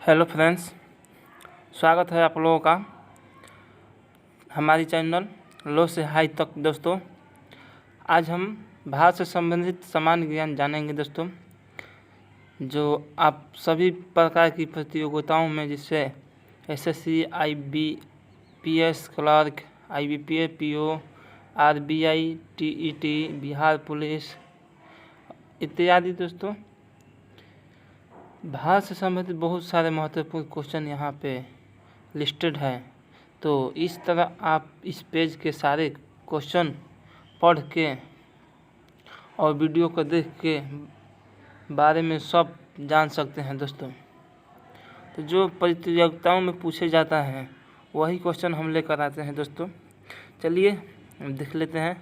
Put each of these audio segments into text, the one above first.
Hello friends, स्वागत है आप लोगों का हमारी चैनल लो से हाई तक। दोस्तों, आज हम भारत से संबंधित सामान्य ज्ञान जानेंगे दोस्तों, जो आप सभी प्रकार की प्रतियोगिताओं में, जिससे SSC, IBPS clerk, IBPS PO, RBI, TET, Bihar police इत्यादि दोस्तों, भारत से संबंधित बहुत सारे महत्वपूर्ण क्वेश्चन यहाँ पे लिस्टेड है। तो इस तरह आप इस पेज के सारे क्वेश्चन पढ़ के और वीडियो को देख के बारे में सब जान सकते हैं दोस्तों। तो जो प्रतियोगिताओं में पूछे जाता है वही क्वेश्चन हम लेकर आते हैं दोस्तों। चलिए देख लेते हैं।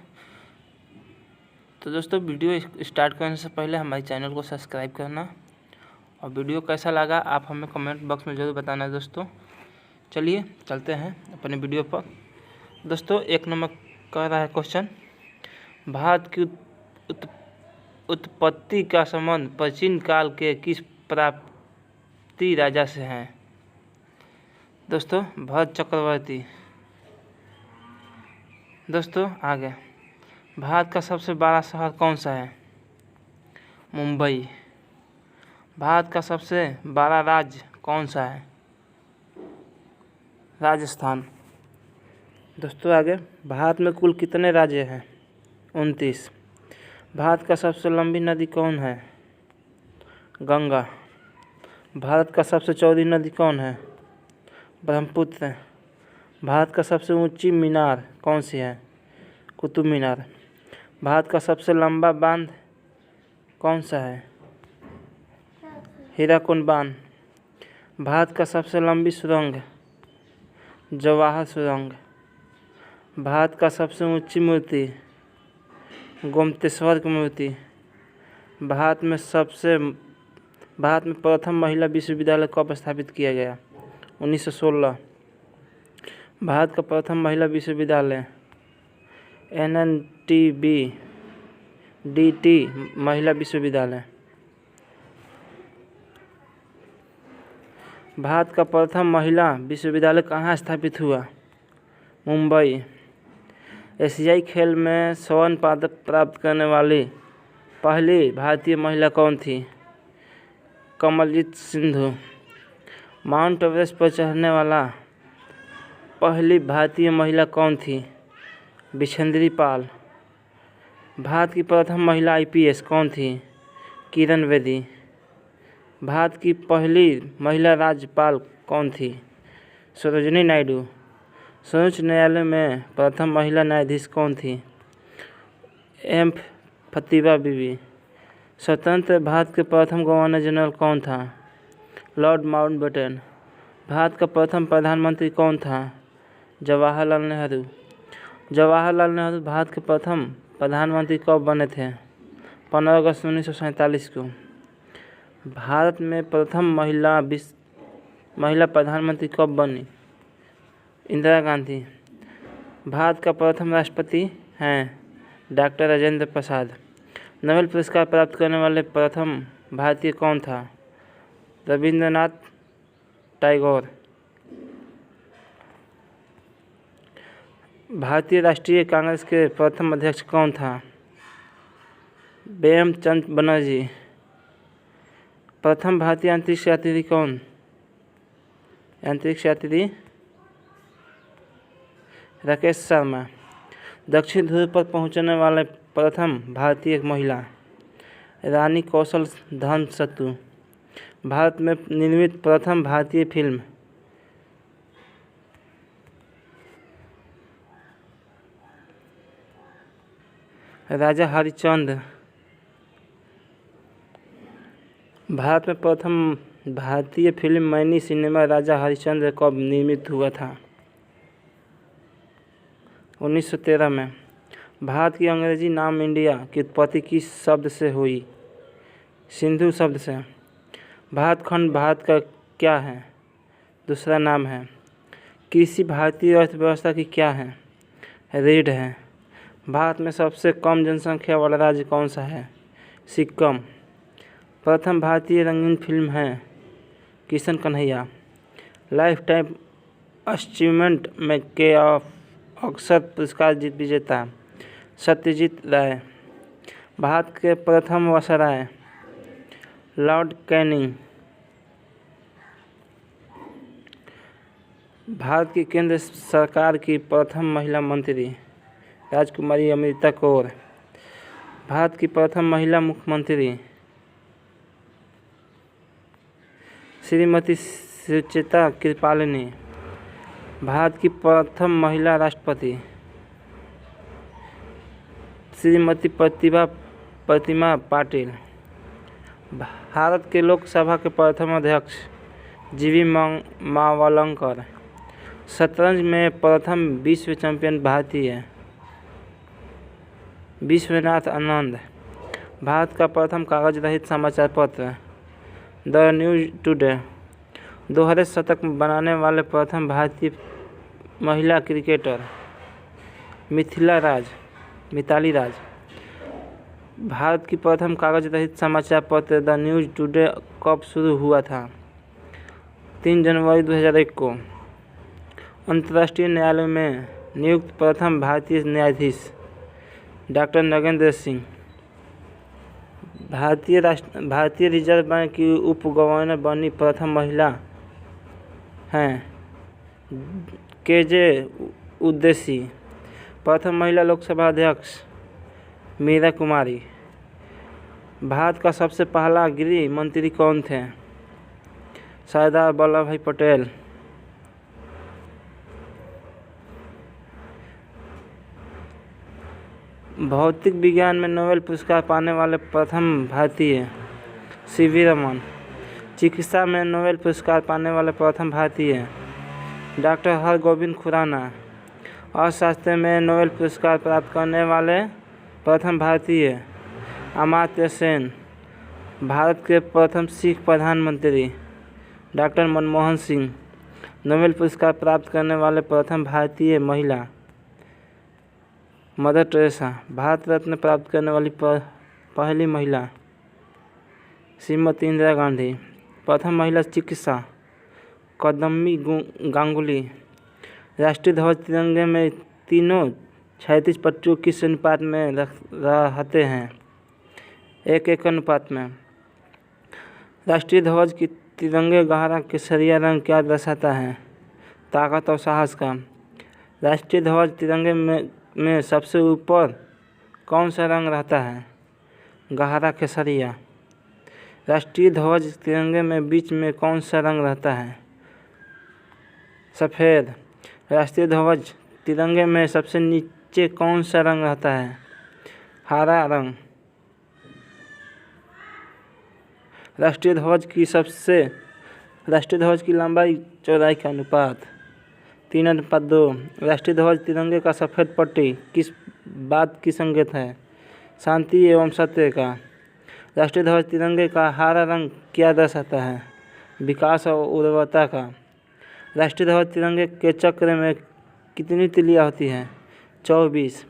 तो दोस्तों, वीडियो स्टार्ट करने से पहले हमारे चैनल को सब्सक्राइब करना और वीडियो कैसा लगा आप हमें कमेंट बॉक्स में ज़रूर बताना है दोस्तों। चलिए चलते हैं अपने वीडियो पर। दोस्तों, 1 नंबर कह रहा है क्वेश्चन, भारत की उत्पत्ति का संबंध प्राचीन काल के किस प्राप्ति राजा से है? दोस्तों, भरत चक्रवर्ती। दोस्तों आगे, भारत का सबसे बड़ा शहर कौन सा है? मुंबई। भारत का सबसे बड़ा राज्य कौन सा है? राजस्थान। दोस्तों आगे, भारत में कुल कितने राज्य हैं? 29। भारत का सबसे लंबी नदी कौन है? गंगा। भारत का सबसे चौड़ी नदी कौन है? ब्रह्मपुत्र। भारत का सबसे ऊंची मीनार कौन सी है? कुतुब मीनार। भारत का सबसे लंबा बांध कौन सा है? हीराकुंड बांध। भारत का सबसे लंबी सुरंग जवाहर सुरंग। भारत का सबसे ऊंची मूर्ति गोमतेश्वर की मूर्ति। भारत में प्रथम महिला विश्वविद्यालय कब स्थापित किया गया? 1916। भारत का प्रथम महिला विश्वविद्यालय NNTBDT महिला विश्वविद्यालय। भारत का प्रथम महिला विश्वविद्यालय कहाँ स्थापित हुआ? मुंबई। एशियाई खेल में स्वर्ण पदक प्राप्त करने वाली पहली भारतीय महिला कौन थी? कमलजीत सिंधु। माउंट एवरेस्ट पर चढ़ने वाला पहली भारतीय महिला कौन थी? बिछेंद्री पाल। भारत की प्रथम महिला IPS कौन थी? किरण बेदी। भारत की पहली महिला राज्यपाल कौन थी? सरोजिनी नायडू। सर्वोच्च न्यायालय में प्रथम महिला न्यायाधीश कौन थी? M फतीबा बीबी। स्वतंत्र भारत के प्रथम गवर्नर जनरल कौन था? Lord Mountbatten. भारत का प्रथम प्रधानमंत्री कौन था? जवाहरलाल नेहरू। जवाहरलाल नेहरू भारत के प्रथम प्रधानमंत्री कब बने थे? 15 अगस्त 1947 को। भारत में प्रथम महिला प्रधानमंत्री कब बनी? इंदिरा गांधी। भारत का प्रथम राष्ट्रपति हैं डॉक्टर राजेंद्र प्रसाद। नोबेल पुरस्कार प्राप्त करने वाले प्रथम भारतीय कौन था? रविंद्रनाथ टैगोर। भारतीय राष्ट्रीय कांग्रेस के प्रथम अध्यक्ष कौन था? प्रेमचंद बनर्जी। प्रथम भारतीय अंतरिक्ष यात्री कौन? अंतरिक्ष यात्री राकेश शर्मा। दक्षिण ध्रुव पर पहुंचने वाले प्रथम भारतीय महिला रानी कौशल धन सत्तू। भारत में निर्मित प्रथम भारतीय फिल्म राजा हरिश्चंद्र। भारत में प्रथम भारतीय फिल्म मैनी सिनेमा राजा हरिश्चंद्र कब निर्मित हुआ था? 1913 में। भारत की अंग्रेजी नाम इंडिया की उत्पत्ति किस शब्द से हुई? सिंधु शब्द से। भारत खंड भारत का क्या है? दूसरा नाम है। कृषि भारतीय अर्थव्यवस्था की क्या है? रीढ़ है। भारत में सबसे कम जनसंख्या वाला राज्य कौन सा है? सिक्किम। प्रथम भारतीय रंगीन फिल्म है Kishan Kanhaiya. Life time achievement में के अक्सर पुरस्कार विजेता सत्यजीत राय। भारत के प्रथम वायसराय लॉर्ड कैनिंग। भारत की केंद्र सरकार की प्रथम महिला मंत्री राजकुमारी अमृता कौर। भारत की प्रथम महिला मुख्यमंत्री श्रीमती सुचेता कृपालिनी। भारत की प्रथम महिला राष्ट्रपति श्रीमती प्रतिमा पाटिल। भारत के लोकसभा के प्रथम अध्यक्ष जीवी मावलंकर। शतरंज में प्रथम विश्व चैंपियन भारतीय विश्वनाथ आनंद। भारत का प्रथम कागज रहित समाचार पत्र द न्यूज टुडे। दोहरे शतक बनाने वाले प्रथम भारतीय महिला क्रिकेटर मिताली राज। भारत की प्रथम कागज रहित समाचार पत्र द न्यूज टुडे कब शुरू हुआ था? 3 जनवरी 2001 को। अंतर्राष्ट्रीय न्यायालय में नियुक्त प्रथम भारतीय न्यायाधीश डॉक्टर नगेंद्र सिंह। भारतीय रिजर्व बैंक की उप गवर्नर बनी प्रथम महिला हैं केजे उद्देशी। प्रथम महिला लोकसभा अध्यक्ष मीरा कुमारी। भारत का सबसे पहला गृह मंत्री कौन थे? सरदार वल्लभ भाई पटेल। भौतिक विज्ञान में नोबेल पुरस्कार पाने वाले प्रथम भारतीय सीवी रमन। चिकित्सा में नोबेल पुरस्कार पाने वाले प्रथम भारतीय डॉक्टर हरगोविंद खुराना। अर्थशास्त्र में नोबेल पुरस्कार प्राप्त करने वाले प्रथम भारतीय अमर्त्य सेन। भारत के प्रथम सिख प्रधानमंत्री डॉक्टर मनमोहन सिंह। नोबेल पुरस्कार प्राप्त करने वाले प्रथम भारतीय महिला मदर टेरेसा। भारत रत्न प्राप्त करने वाली पहली महिला श्रीमती इंदिरा गांधी। प्रथम महिला चिकित्सा कदम्बी गांगुली। राष्ट्रीय ध्वज तिरंगे में तीनों क्षैतिज पट्टियों किस अनुपात में रहते हैं? 1:1 अनुपात में। राष्ट्रीय ध्वज की तिरंगे गहरा केसरिया रंग क्या दर्शाता है? ताकत और साहस का। राष्ट्रीय ध्वज तिरंगे में सबसे ऊपर कौन सा रंग रहता है? गहरा केसरिया। राष्ट्रीय ध्वज तिरंगे में बीच में कौन सा रंग रहता है? सफ़ेद। राष्ट्रीय ध्वज तिरंगे में सबसे नीचे कौन सा रंग रहता है? हरा रंग। राष्ट्रीय ध्वज की लंबाई चौड़ाई का अनुपात 3:2। राष्ट्रीय ध्वज तिरंगे का सफ़ेद पट्टी किस बात की संकेत है? शांति एवं सत्य का। राष्ट्रीय ध्वज तिरंगे का हरा रंग क्या दर्शाता है? विकास और उर्वरता का। राष्ट्रीय ध्वज तिरंगे के चक्र में कितनी तिलियां होती हैं? 24।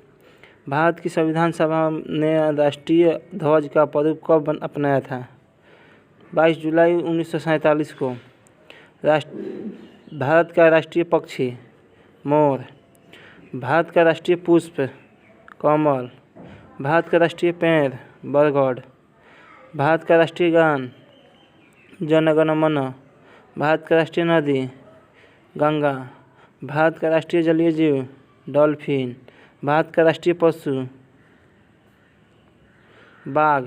भारत की संविधान सभा ने राष्ट्रीय ध्वज का स्वरूप कब अपनाया था? 22 जुलाई 1947 को। भारत का राष्ट्रीय पक्षी मोर। भारत का राष्ट्रीय पुष्प कमल। भारत का राष्ट्रीय पेड़ बरगद। भारत का राष्ट्रीय गान जन गण मन। भारत का राष्ट्रीय नदी गंगा। भारत का राष्ट्रीय जलीय जीव डॉल्फिन। भारत का राष्ट्रीय पशु बाघ।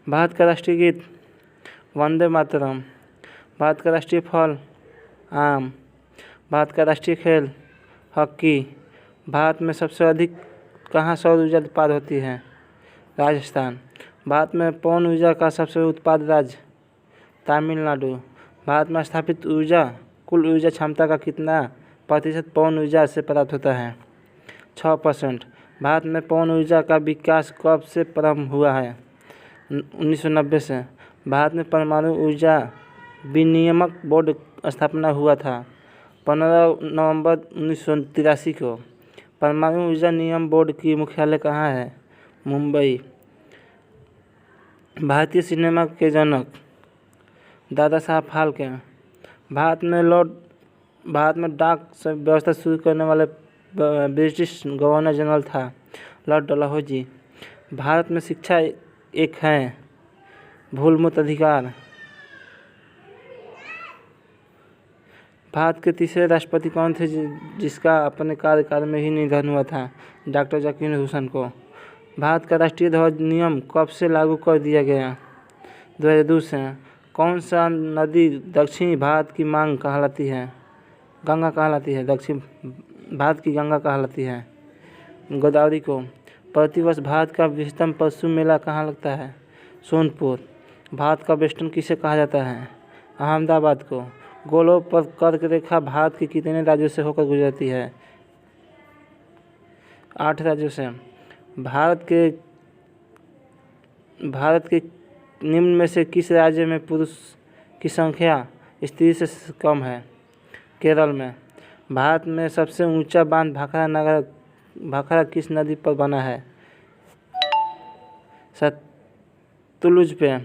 भारत का राष्ट्रीय गीत वंदे मातरम। भारत का राष्ट्रीय फल आम। भारत का राष्ट्रीय खेल हॉकी। भारत में सबसे अधिक कहाँ सौर ऊर्जा उत्पादन होती है? राजस्थान। भारत में पवन ऊर्जा का सबसे उत्पादक राज्य तमिलनाडु। भारत में स्थापित कुल ऊर्जा क्षमता का कितना प्रतिशत पवन ऊर्जा से प्राप्त होता है? 6%। भारत में पवन ऊर्जा का विकास कब से प्रारंभ हुआ है? 1990 से। भारत में परमाणु ऊर्जा विनियामक बोर्ड स्थापना हुआ था 15 नवंबर 1983 को। परमाणु ऊर्जा नियम बोर्ड की मुख्यालय कहाँ है? मुंबई। भारतीय सिनेमा के जनक दादा साहब फाल्के। भारत में डाक व्यवस्था शुरू करने वाले ब्रिटिश गवर्नर जनरल था लॉर्ड डलहौजी। भारत में शिक्षा एक है मूलभूत अधिकार। भारत के तीसरे राष्ट्रपति कौन थे जिसका अपने कार्यकाल में ही निधन हुआ था? डॉक्टर जाकिर हुसैन को। भारत का राष्ट्रीय ध्वज नियम कब से लागू कर दिया गया? 2002 से। कौन सा नदी दक्षिणी भारत की मांग कहलाती है? गंगा कहलाती है। दक्षिण भारत की गंगा कहलाती है। गोदावरी को। प्रतिवर्ष भारत का विश्वतम पशु मेला कहाँ लगता है? सोनपुर। भारत का वेस्टर्न किसे कहा जाता है? अहमदाबाद को। गोलों पर कर्क रेखा भारत के कितने राज्यों से होकर गुजरती है? 8 राज्यों से। भारत के निम्न में से किस राज्य में पुरुष की संख्या स्त्री से कम है? केरल में। भारत में सबसे ऊंचा बांध भाखरा किस नदी पर बना है? सतलुज पे।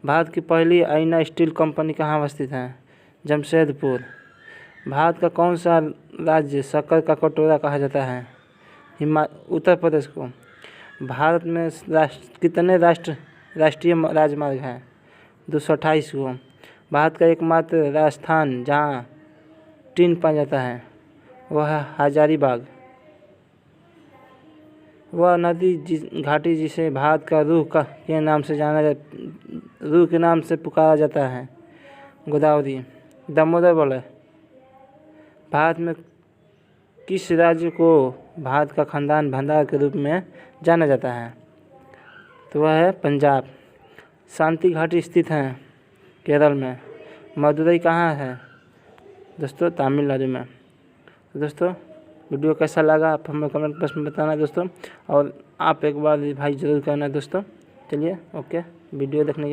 भारत की पहली आईना स्टील कंपनी कहाँ अवस्थित है? जमशेदपुर। भारत का कौन सा राज्य शक्कर का कटोरा कहा जाता है? उत्तर प्रदेश को। भारत में कितने राष्ट्रीय राजमार्ग हैं? 228 को। भारत का एकमात्र राजस्थान जहाँ टीन पाया जाता है वह है हजारीबाग। वह नदी घाटी जिसे भारत का रूह के नाम से पुकारा जाता है? गोदावरी। दामोदर बोले। भारत में किस राज्य को भारत का खानदान भंडार के रूप में जाना जाता है? तो वह है पंजाब। शांति घाटी स्थित है केरल में। मदुरई कहाँ है? दोस्तों तमिलनाडु में। तो दोस्तों वीडियो कैसा लगा आप हमें कमेंट बॉक्स में बताना दोस्तों, और आप एक बार भाई ज़रूर करना दोस्तों। चलिए ओके, वीडियो देखने